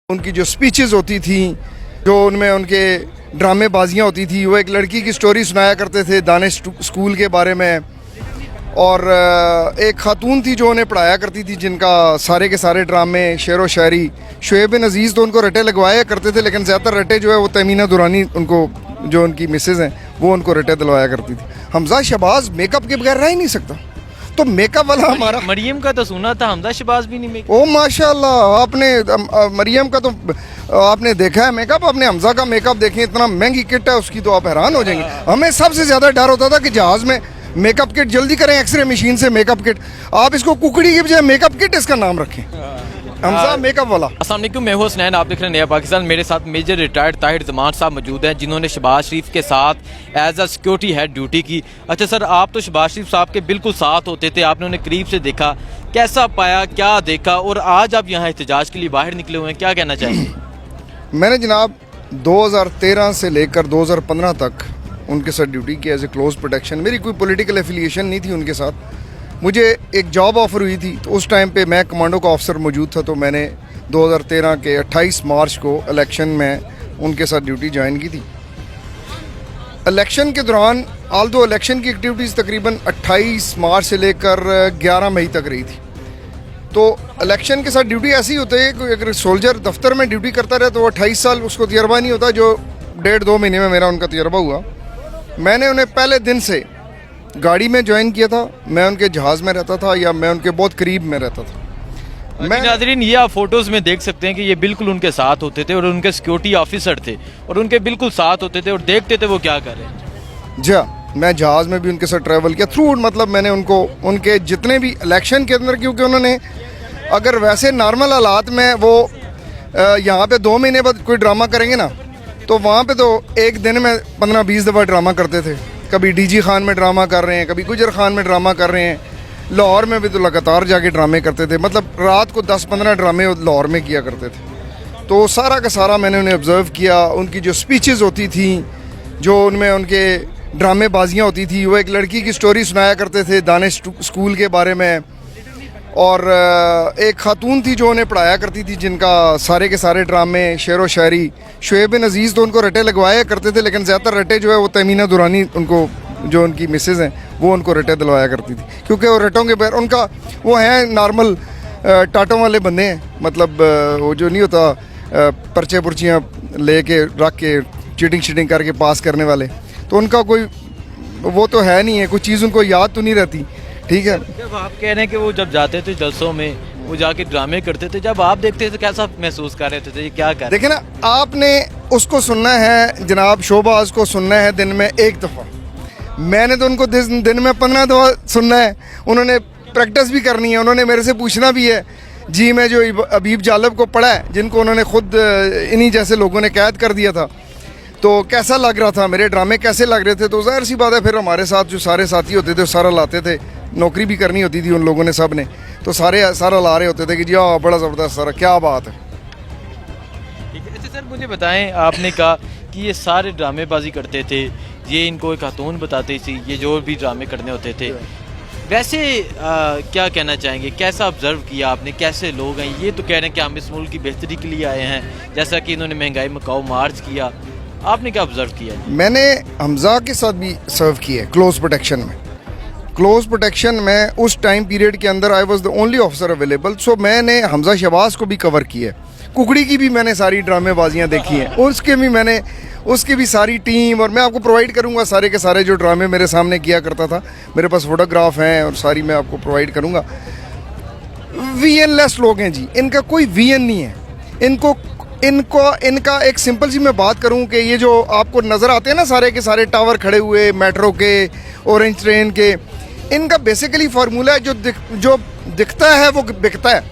उनकी जो स्पीचेस होती थी, जो उनमें उनके ड्रामेबाजियाँ होती थी, वो एक लड़की की स्टोरी सुनाया करते थे दानिश स्कूल के बारे में। और एक खातून थी जो उन्हें पढ़ाया करती थी, जिनका सारे के सारे ड्रामे शेर व शायरी शुएब अजीज़ तो उनको रटे लगवाया करते थे, लेकिन ज़्यादातर रटे जो है वो तमीना दुरानी उनको, जो उनकी मिसेज़ हैं, वो उनको रटे दिलवाया करती थी। हमजा शहबाज मेकअप के बगैर रह ही नहीं सकता, तो मेकअप वाला हमारा। मरियम का तो सुना था, हमजा शहबाज भी नहीं मेकअप। ओ माशाल्लाह, आपने मरियम का तो आपने देखा है मेकअप, आपने हमजा का मेकअप देखें, इतना महंगी किट है उसकी, तो आप हैरान हो जाएंगे। हमें सबसे ज़्यादा डर होता था कि जहाज़ में मेकअप किट जल्दी करें, एक्सरे मशीन से मेकअप किट, आप इसको कुकड़ी की बजाय मेकअप किट इसका नाम रखें, हमजा मेकअप वाला। अस्सलाम वालेकुम, मैं हूं हसनैन, आप देख रहे हैं नया पाकिस्तान। मेरे साथ मेजर रिटायर्ड ताहिर जमान साहब मौजूद हैं, जिन्होंने शहबाज शरीफ के साथ as a security head duty की। अच्छा सर, आप तो शहबाज शरीफ साहब के बिल्कुल साथ होते थे, आपने उन्हें करीब से देखा, कैसा पाया, क्या देखा, और आज आप यहाँ एहतजाज के लिए बाहर निकले हुए हैं, क्या कहना चाहेंगे? मैंने जनाब 2013 से लेकर 2015 तक उनके साथ ड्यूटी की एज ए क्लोज प्रोटेक्शन। मेरी कोई पॉलिटिकल एफिलिएशन नहीं थी उनके साथ। मुझे एक जॉब ऑफ़र हुई थी, तो उस टाइम पे मैं कमांडो का ऑफिसर मौजूद था, तो मैंने 2013 के 28 मार्च को इलेक्शन में उनके साथ ड्यूटी ज्वाइन की थी। इलेक्शन के दौरान आल्दो इलेक्शन की एक्टिविटीज़ तकरीबन 28 मार्च से लेकर 11 मई तक रही थी। तो इलेक्शन के साथ ड्यूटी ऐसी होती है कि अगर सोल्जर दफ्तर में ड्यूटी करता रहे तो वो 28 साल उसको तजर्बा नहीं होता, जो 1.5-2 महीने में मेरा उनका तजर्बा हुआ। मैंने उन्हें पहले दिन से गाड़ी में ज्वाइन किया था, मैं उनके जहाज़ में रहता था या मैं उनके बहुत करीब में रहता था। मैं नाज़रीन, ये आप फोटोज़ में देख सकते हैं कि ये बिल्कुल उनके साथ होते थे और उनके सिक्योरिटी ऑफिसर थे और उनके बिल्कुल साथ होते थे और देखते थे वो क्या कर रहे हैं। जी हाँ, मैं जहाज़ में भी उनके साथ ट्रैवल किया थ्रू, मतलब मैंने उनको उनके जितने भी इलेक्शन के अंदर, क्योंकि उन्होंने अगर वैसे नॉर्मल हालात में वो यहाँ पे 2 महीने बाद कोई ड्रामा करेंगे ना, तो वहाँ पे तो एक दिन में 15-20 दफ़ा ड्रामा करते थे। कभी डीजी खान में ड्रामा कर रहे हैं, कभी गुजर खान में ड्रामा कर रहे हैं, लाहौर में भी तो लगातार जाके ड्रामे करते थे, मतलब रात को 10-15 ड्रामे लाहौर में किया करते थे। तो सारा का सारा मैंने उन्हें ऑब्ज़र्व किया। उनकी जो स्पीचेस होती थी, जो उनमें उनके ड्रामेबाजियाँ होती थी, वो एक लड़की की स्टोरी सुनाया करते थे दानिश स्कूल के बारे में। और एक खातून थी जो उन्हें पढ़ाया करती थी, जिनका सारे के सारे ड्रामे शेर व शायरी शुएब अजीज़ तो उनको रटे लगवाया करते थे, लेकिन ज़्यादातर रटे जो है वो तमीना दुरानी उनको, जो उनकी मिसेज़ हैं, वो उनको रटे दिलवाया करती थी, क्योंकि वो रटों के बगैर उनका वो हैं नॉर्मल टाटों वाले बंदे हैं, मतलब वो जो नहीं होता पर्चे पुर्चियाँ ले के रख के चीटिंग शीटिंग करके पास करने वाले, तो उनका कोई वो तो है नहीं है, कोई चीज़ उनको याद तो नहीं रहती। ठीक है, जब आप कह रहे हैं कि वो जब जाते थे जलसों में, वो जाके ड्रामे करते थे, जब आप देखते थे तो कैसा महसूस कर रहे थे, ये क्या कर? देखिए ना, आपने उसको सुनना है जनाब, शोबाज को सुनना है दिन में 1 दफ़ा, मैंने तो उनको दिन में 15 दफ़ा सुनना है। उन्होंने प्रैक्टिस भी करनी है, उन्होंने मेरे से पूछना भी है। जी, मैं जो अबीब जालब को पढ़ा है, जिनको उन्होंने खुद इन्हीं जैसे लोगों ने कैद कर दिया था, तो कैसा लग रहा था, मेरे ड्रामे कैसे लग रहे थे। तो ज़ाहिर सी बात है, फिर हमारे साथ जो सारे साथी होते थे सारा लाते थे, नौकरी भी करनी होती थी उन लोगों ने, सब ने, तो सारा ला रहे होते थे कि जी हाँ बड़ा ज़बरदस्त सारा, क्या बात है। ठीक है। अच्छा सर, मुझे बताएं, आपने कहा कि ये सारे ड्रामेबाजी करते थे, ये इनको एक खातून बताती थी, ये जो भी ड्रामे करने होते थे, वैसे क्या कहना चाहेंगे, कैसा ऑब्जर्व किया आपने, कैसे लोग हैं? ये तो कह रहे हैं कि हम इस मुल्क की बेहतरी के लिए आए हैं, जैसा कि इन्होंने महंगाई मकाओ मार्च किया, आपने क्या ऑब्जर्व किया? मैंने हमजा के साथ भी सर्व किया है क्लोज प्रोटेक्शन में। क्लोज प्रोटेक्शन में उस टाइम पीरियड के अंदर I was the only officer available, so मैंने हमजा शहबाज को भी कवर किया है, कुकड़ी की भी मैंने सारी ड्रामेबाजियाँ देखी हैं, उसके भी मैंने उसकी भी सारी टीम, और मैं आपको प्रोवाइड करूँगा सारे के सारे जो ड्रामे मेरे सामने किया करता था, मेरे पास फोटोग्राफ हैं और सारी मैं आपको प्रोवाइड करूँगा। वीएन लेस लोग हैं जी, इनका कोई वीएन नहीं है। इनका एक सिंपल सी मैं बात करूं कि ये जो आपको नज़र आते हैं ना सारे के सारे टावर खड़े हुए, मेट्रो के, ऑरेंज ट्रेन के, इनका बेसिकली फार्मूला है, जो दिखता है वो बिकता है।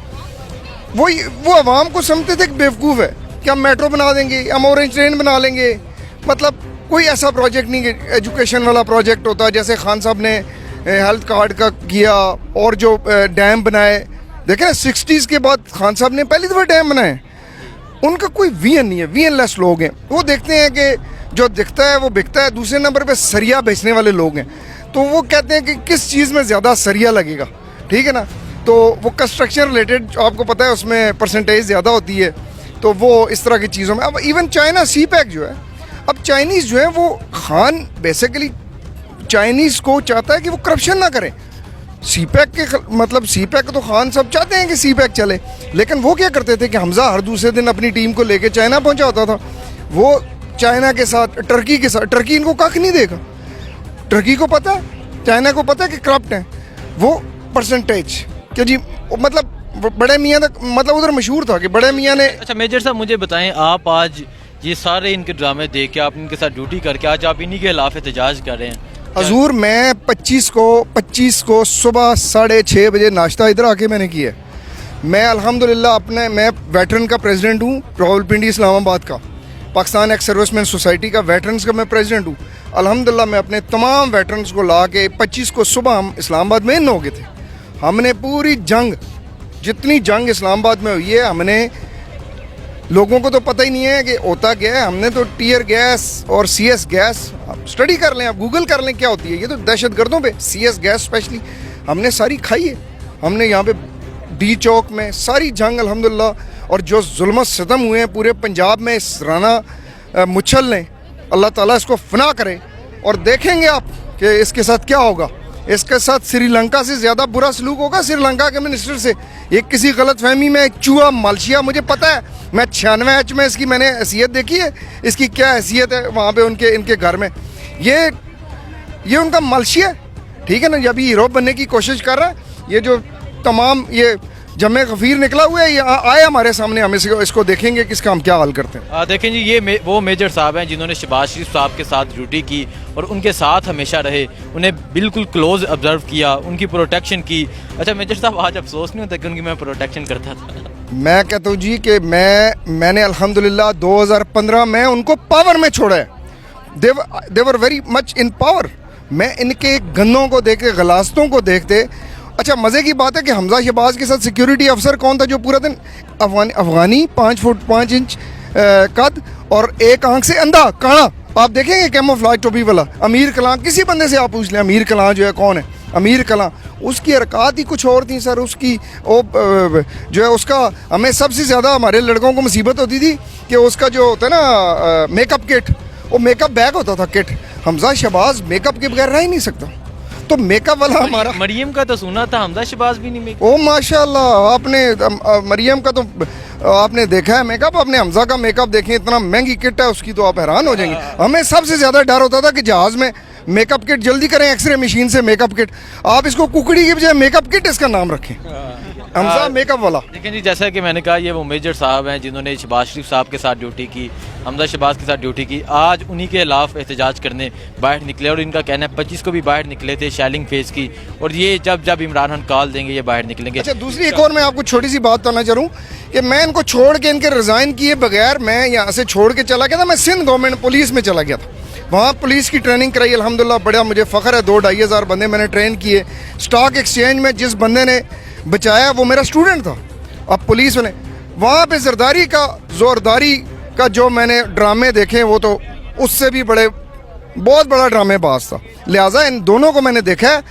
वो आवाम को समझते थे कि बेवकूफ़ है कि हम मेट्रो बना देंगे, हम ऑरेंज ट्रेन बना लेंगे, मतलब कोई ऐसा प्रोजेक्ट नहीं, एजुकेशन वाला प्रोजेक्ट होता, जैसे खान साहब ने हेल्थ कार्ड का किया और जो डैम बनाए। देखें ना, 60s के बाद खान साहब ने पहली दफ़ा डैम बनाए। उनका कोई वीएन नहीं है, वीएन लेस लोग हैं। वो देखते हैं कि जो दिखता है वो बिकता है। दूसरे नंबर पे सरिया बेचने वाले लोग हैं, तो वो कहते हैं कि किस चीज़ में ज़्यादा सरिया लगेगा, ठीक है ना। तो वो कंस्ट्रक्शन रिलेटेड आपको पता है उसमें परसेंटेज ज़्यादा होती है, तो वो इस तरह की चीज़ों में, अब इवन चाइना सी पैक जो है, अब चाइनीज़ जो है वो खान बेसिकली चाइनीज़ को चाहता है कि वो करप्शन ना करें। सी पैक के मतलब सी पैक तो खान सब चाहते हैं कि सी पैक चले, लेकिन वो क्या करते थे कि हमजा हर दूसरे दिन अपनी टीम को लेके चाइना पहुंचा होता था। वो चाइना के साथ, टर्की के साथ, टर्की इनको कख नहीं देगा। टर्की को पता है, चाइना को पता है कि करप्ट हैं वो। परसेंटेज कि जी मतलब बड़े मियाँ तक मतलब उधर मशहूर था कि बड़े मियाँ ने। अच्छा मेजर साहब मुझे बताएं, आप आज ये सारे इनके ड्रामे देख के, आप इनके साथ ड्यूटी करके आज आप इन्हीं के खिलाफ एहतजाज कर रहे हैं। हजूर मैं 25 को सुबह 6:30 बजे नाश्ता इधर आके मैंने किया है। मैं अल्हम्दुलिल्लाह मैं वेटरन का प्रेसिडेंट हूँ, रावलपिंडी इस्लामाबाद का, पाकिस्तान एक्स सर्विसमैन सोसाइटी का वेटरन्स का मैं प्रेसिडेंट हूँ। अल्हम्दुलिल्लाह मैं अपने तमाम वेटरन्स को ला के 25 को सुबह हम इस्लामाबाद में इन हो गए थे। हमने पूरी जंग, जितनी जंग इस्लामाबाद में हुई है, हमने, लोगों को तो पता ही नहीं है कि होता क्या है। हमने तो टीयर गैस और CS गैस, स्टडी कर लें, आप गूगल कर लें क्या होती है, ये तो दहशतगर्दों पे CS गैस स्पेशली हमने सारी खाई है। हमने यहाँ पे डी चौक में सारी जंग अल्हम्दुलिल्लाह, और जो जुल्म सितम हुए हैं पूरे पंजाब में इस राना मुच्छल ने, अल्लाह ताला इसको फना करे। और देखेंगे आप कि इसके साथ क्या होगा। इसके साथ श्रीलंका से ज़्यादा बुरा सलूक होगा श्रीलंका के मिनिस्टर से। एक किसी गलत फहमी में चूहा मालशिया, मुझे पता है, मैं 96 में इसकी मैंने हैसियत देखी है, इसकी क्या हैसियत है वहाँ पे इनके घर में। ये उनका मालशिया है, ठीक है ना। जब ये हीरो बनने की कोशिश कर रहा है, ये जो तमाम ये जमे गफीर निकला हुआ है, ये आए हमारे सामने, हम इसको देखेंगे कि इसका हम क्या हल करते हैं। देखें जी, ये वो मेजर साहब हैं जिन्होंने शहबाज शरीफ साहब के साथ ड्यूटी की और उनके साथ हमेशा रहे, उन्हें बिल्कुल क्लोज ऑब्जर्व किया, उनकी प्रोटेक्शन की। अच्छा मेजर साहब, आज अफसोस नहीं होता कि उनकी मैं प्रोटेक्शन करता था? मैं कहता हूँ जी कि मैंने अल्हम्दुलिल्लाह 2015 में उनको पावर में छोड़ा है। They were very much in power. मैं इनके गन्नों को देखते, गलास्तों को देखते। अच्छा मज़े की बात है कि हमजा शहबाज के साथ सिक्योरिटी अफसर कौन था जो पूरा दिन अफगानी 5 फुट 5 इंच कद और एक आंख से अंधा काना, आप देखेंगे कैमोफ्लेज टोपी वाला, अमीर कलां, किसी बंदे से आप पूछ लें अमीर कलां जो है कौन है, अमीर कलां, उसकी हरकत ही कुछ और थी सर। उसकी वो जो है उसका, हमें सबसे ज़्यादा हमारे लड़कों को मुसीबत होती थी कि उसका जो होता है ना मेकअप किट, वो मेकअप बैग होता था किट। हमजा शहबाज मेकअप के बगैर रह ही नहीं सकता, तो मेकअप वाला हमारा। मरियम का तो सुना था, हमजा शहबाज भी नहीं मेकअप। ओ माशाल्लाह, आपने मरियम का तो आपने देखा है मेकअप, आपने हमजा का मेकअप देखें, इतना महंगी किट है उसकी तो आप हैरान हो जाएंगे। हमें सबसे ज़्यादा डर होता था कि जहाज़ में मेकअप किट जल्दी करें, एक्सरे मशीन से मेकअप किट, आप इसको कुकड़ी की बजाय मेकअप किट इसका नाम रखें, हमजा मेकअप वाला। लेकिन जी जैसा कि मैंने कहा, ये वो मेजर साहब हैं जिन्होंने शहबाज शरीफ साहब के साथ ड्यूटी की, हमजा शहबाज के साथ ड्यूटी की। आज उन्हीं के खिलाफ एहतजाज करने बाहर निकले और इनका कहना है 25 को भी बाहर निकले थे शेलिंग फेज की, और ये जब इमरान खान कॉल देंगे ये बाहर निकलेंगे। अच्छा दूसरी एक और मैं आपको छोटी सी बात बताना चाहूँ कि मैं इनको छोड़ के, इनके रिज़ाइन किए बगैर मैं यहाँ से छोड़ के चला गया था। मैं सिंध गवर्नमेंट पुलिस में चला गया था, वहाँ पुलिस की ट्रेनिंग कराई अल्हम्दुलिल्लाह, बड़ा मुझे फ़ख्र है। 2-2.5 हज़ार बंदे मैंने ट्रेन किए। स्टॉक एक्सचेंज में जिस बंदे ने बचाया वो मेरा स्टूडेंट था। अब पुलिस ने वहाँ पे जरदारी का, जोरदारी का जो मैंने ड्रामे देखे, वो तो उससे भी बहुत बड़ा ड्रामेबाज था। लिहाजा इन दोनों को मैंने देखा है,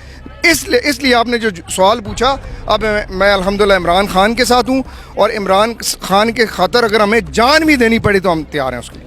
इसलिए आपने जो सवाल पूछा, अब मैं अल्हम्दुलिल्लाह इमरान खान के साथ हूँ, और इमरान खान के खातर अगर हमें जान भी देनी पड़ी तो हम तैयार हैं उसके लिए।